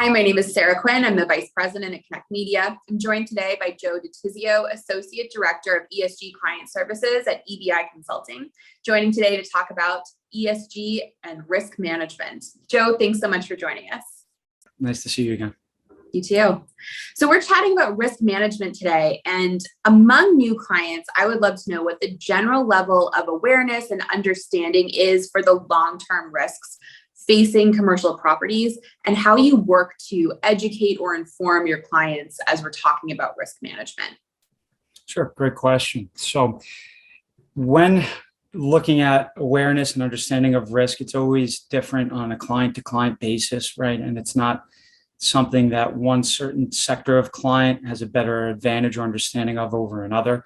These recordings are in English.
Hi, my name is Sarah Quinn. I'm the Vice President at Connect Media. I'm joined today by Joe DiTizio, Associate Director of ESG Client Services at EBI Consulting, joining today to talk about ESG and risk management. Joe, thanks so much for joining us. Nice to see you again. You too. So we're chatting about risk management today, and among new clients, I would love to know what the general level of awareness and understanding is for the long-term risks facing commercial properties and how you work to educate or inform your clients as we're talking about risk management. Sure, great question. So when looking at awareness and understanding of risk, it's always different on a client-to-client basis, right? And it's not something that one certain sector of client has a better advantage or understanding of over another.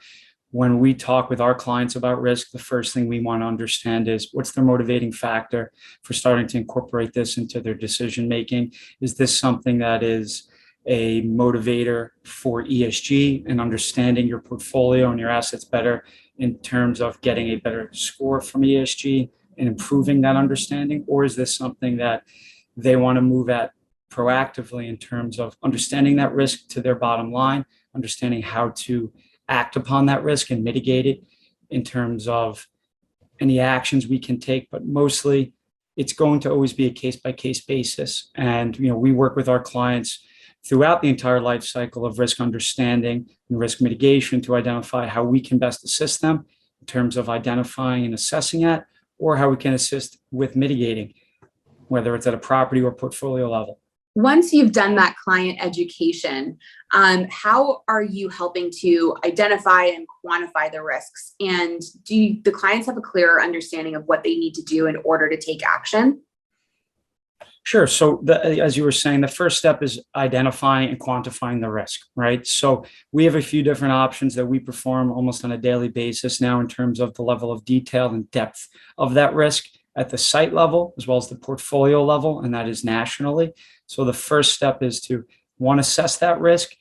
When we talk with our clients about risk, the first thing we want to understand is what's their motivating factor for starting to incorporate this into their decision making. Is this something that is a motivator for ESG and understanding your portfolio and your assets better in terms of getting a better score from ESG and improving that understanding? Or is this something that they want to move at proactively in terms of understanding that risk to their bottom line, understanding how to act upon that risk and mitigate it in terms of any actions we can take, but mostly it's going to always be a case-by-case basis. And we work with our clients throughout the entire life cycle of risk understanding and risk mitigation to identify how we can best assist them in terms of identifying and assessing it, or how we can assist with mitigating, whether it's at a property or portfolio level. Once you've done that client education, how are you helping to identify and quantify the risks? And do the clients have a clearer understanding of what they need to do in order to take action? Sure. So as you were saying, the first step is identifying and quantifying the risk, right? So we have a few different options that we perform almost on a daily basis now in terms of the level of detail and depth of that risk at the site level, as well as the portfolio level, and that is nationally. So the first step is to assess that risk,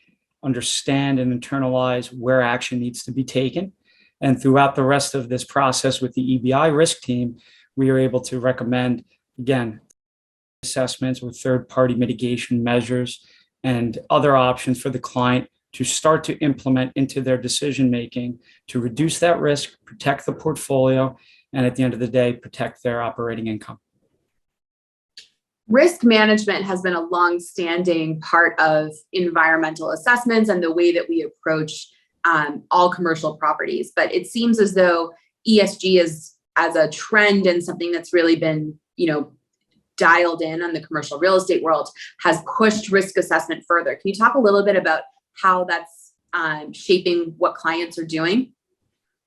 understand and internalize where action needs to be taken. And throughout the rest of this process with the EBI risk team, we are able to recommend, again, assessments with third-party mitigation measures and other options for the client to start to implement into their decision-making to reduce that risk, protect the portfolio, and at the end of the day, protect their operating income. Risk management has been a long-standing part of environmental assessments and the way that we approach all commercial properties. But it seems as though ESG is, as a trend and something that's really been, dialed in on the commercial real estate world, has pushed risk assessment further. Can you talk a little bit about how that's shaping what clients are doing?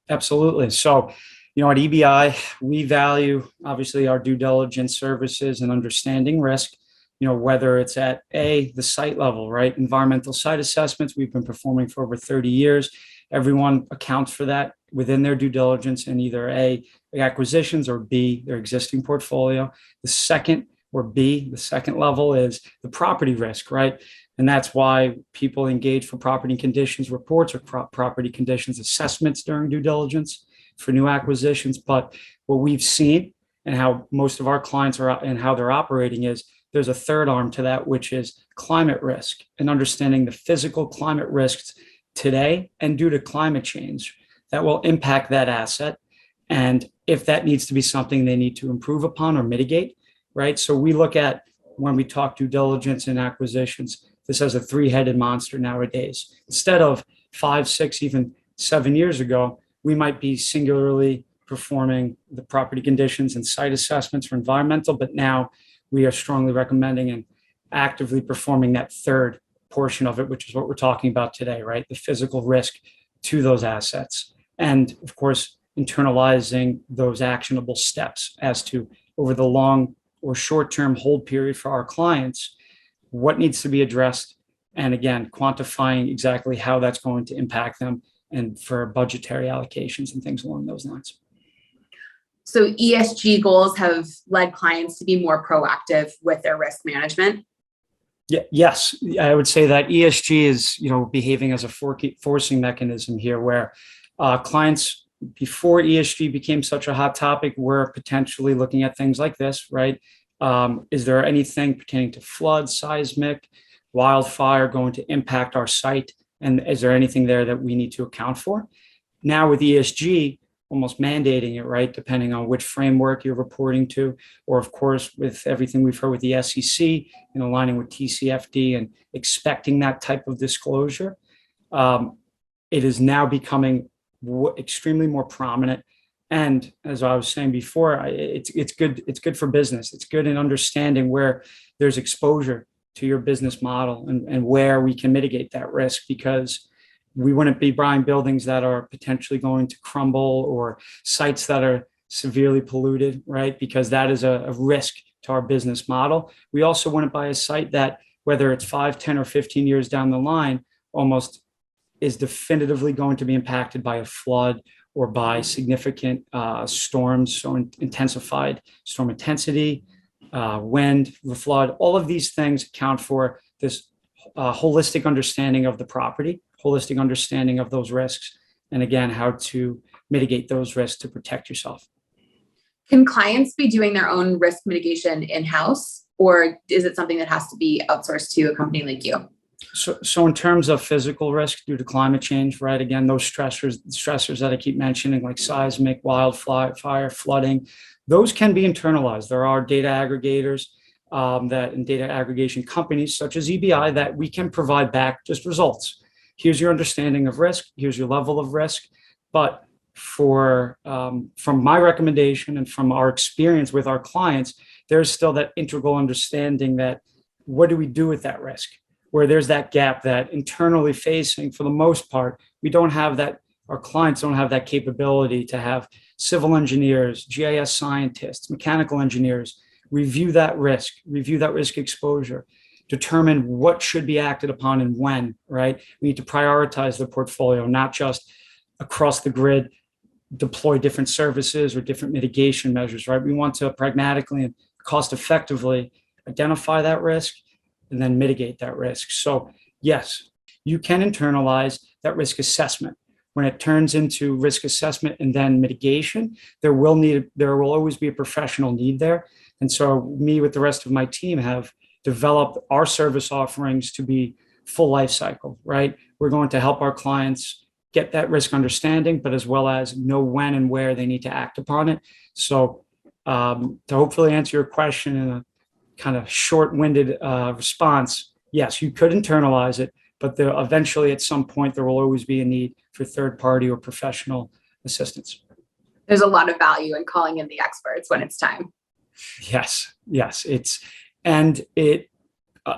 Absolutely. So, at EBI, we value, obviously, our due diligence services and understanding risk, whether it's at the site level, right? Environmental site assessments we've been performing for over 30 years. Everyone accounts for that within their due diligence in either A, acquisitions, or B, their existing portfolio. The second level is the property risk, right? And that's why people engage for property conditions reports or property conditions assessments during due diligence for new acquisitions. But what we've seen and how most of our clients are and how they're operating is there's a third arm to that, which is climate risk and understanding the physical climate risks today and due to climate change that will impact that asset. And if that needs to be something they need to improve upon or mitigate, right? So we look at, when we talk due diligence and acquisitions, this has a three-headed monster nowadays. Instead of 5, 6, even 7 years ago, we might be singularly performing the property conditions and site assessments for environmental, but now we are strongly recommending and actively performing that third portion of it, which is what we're talking about today, right? The physical risk to those assets. And of course, internalizing those actionable steps as to, over the long or short-term hold period for our clients, what needs to be addressed. And again, quantifying exactly how that's going to impact them and for budgetary allocations and things along those lines. So ESG goals have led clients to be more proactive with their risk management? Yes, I would say that ESG is, behaving as a forcing mechanism here where clients, before ESG became such a hot topic, were potentially looking at things like this, right? Is there anything pertaining to flood, seismic, wildfire going to impact our site? And is there anything there that we need to account for? Now with ESG, almost mandating it, right? Depending on which framework you're reporting to, or of course, with everything we've heard with the SEC and aligning with TCFD and expecting that type of disclosure, it is now becoming extremely more prominent. And as I was saying before, it's good. It's good for business. It's good in understanding where there's exposure to your business model and where we can mitigate that risk, because we wouldn't be buying buildings that are potentially going to crumble or sites that are severely polluted, right? Because that is a risk to our business model. We also wouldn't buy a site that, whether it's 5, 10, or 15 years down the line, almost is definitively going to be impacted by a flood or by significant storms, so intensified storm intensity, wind, the flood. All of these things account for this holistic understanding of the property, holistic understanding of those risks, and again, how to mitigate those risks to protect yourself. Can clients be doing their own risk mitigation in-house, or is it something that has to be outsourced to a company like you? So in terms of physical risk due to climate change, right? Again, those stressors that I keep mentioning, like seismic, wildfire, flooding, those can be internalized. There are data aggregators and data aggregation companies such as EBI that we can provide back just results. Here's your understanding of risk. Here's your level of risk. But from my recommendation and from our experience with our clients, there's still that integral understanding that what do we do with that risk? Where there's that gap that internally facing, for the most part, we don't have that, our clients don't have that capability to have civil engineers, GIS scientists, mechanical engineers, review that risk exposure, determine what should be acted upon and when, right? We need to prioritize the portfolio, not just across the grid, deploy different services or different mitigation measures, right? We want to pragmatically and cost effectively identify that risk and then mitigate that risk. So yes, you can internalize that risk assessment. When it turns into risk assessment and then mitigation, there will always be a professional need there. And so me with the rest of my team have developed our service offerings to be full life cycle, right? We're going to help our clients get that risk understanding, but as well as know when and where they need to act upon it. So to hopefully answer your question in a kind of short-winded response, yes, you could internalize it, but eventually at some point there will always be a need for third-party or professional assistance. There's a lot of value in calling in the experts when it's time. Yes,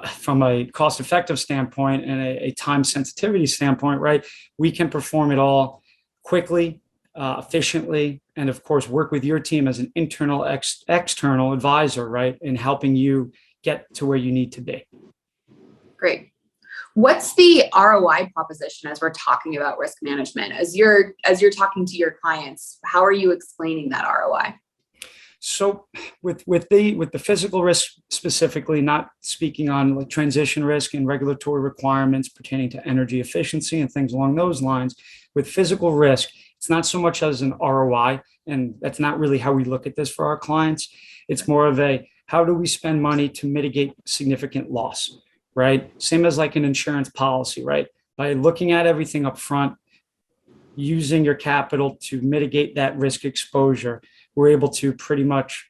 from a cost-effective standpoint and a time sensitivity standpoint, right? We can perform it all quickly, efficiently, and of course work with your team as an internal external advisor, right, in helping you get to where you need to be. Great. What's the ROI proposition as we're talking about risk management? As you're talking to your clients, how are you explaining that ROI? So with the physical risk specifically, not speaking on like transition risk and regulatory requirements pertaining to energy efficiency and things along those lines, with physical risk, it's not so much as an ROI, and that's not really how we look at this for our clients. It's more of a, how do we spend money to mitigate significant loss, right? Same as like an insurance policy, right? By looking at everything up front, using your capital to mitigate that risk exposure, we're able to pretty much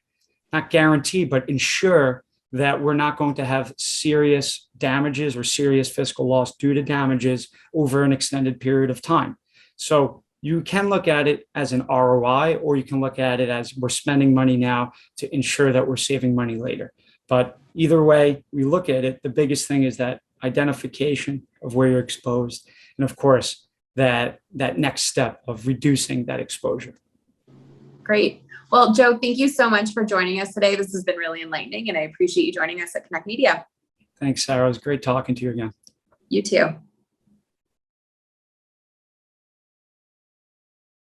not guarantee, but ensure that we're not going to have serious damages or serious fiscal loss due to damages over an extended period of time. So you can look at it as an ROI, or you can look at it as we're spending money now to ensure that we're saving money later. But either way we look at it, the biggest thing is that identification of where you're exposed. And of course, that next step of reducing that exposure. Great. Well, Joe, thank you so much for joining us today. This has been really enlightening, and I appreciate you joining us at Connect Media. Thanks, Sarah. It was great talking to you again. You too.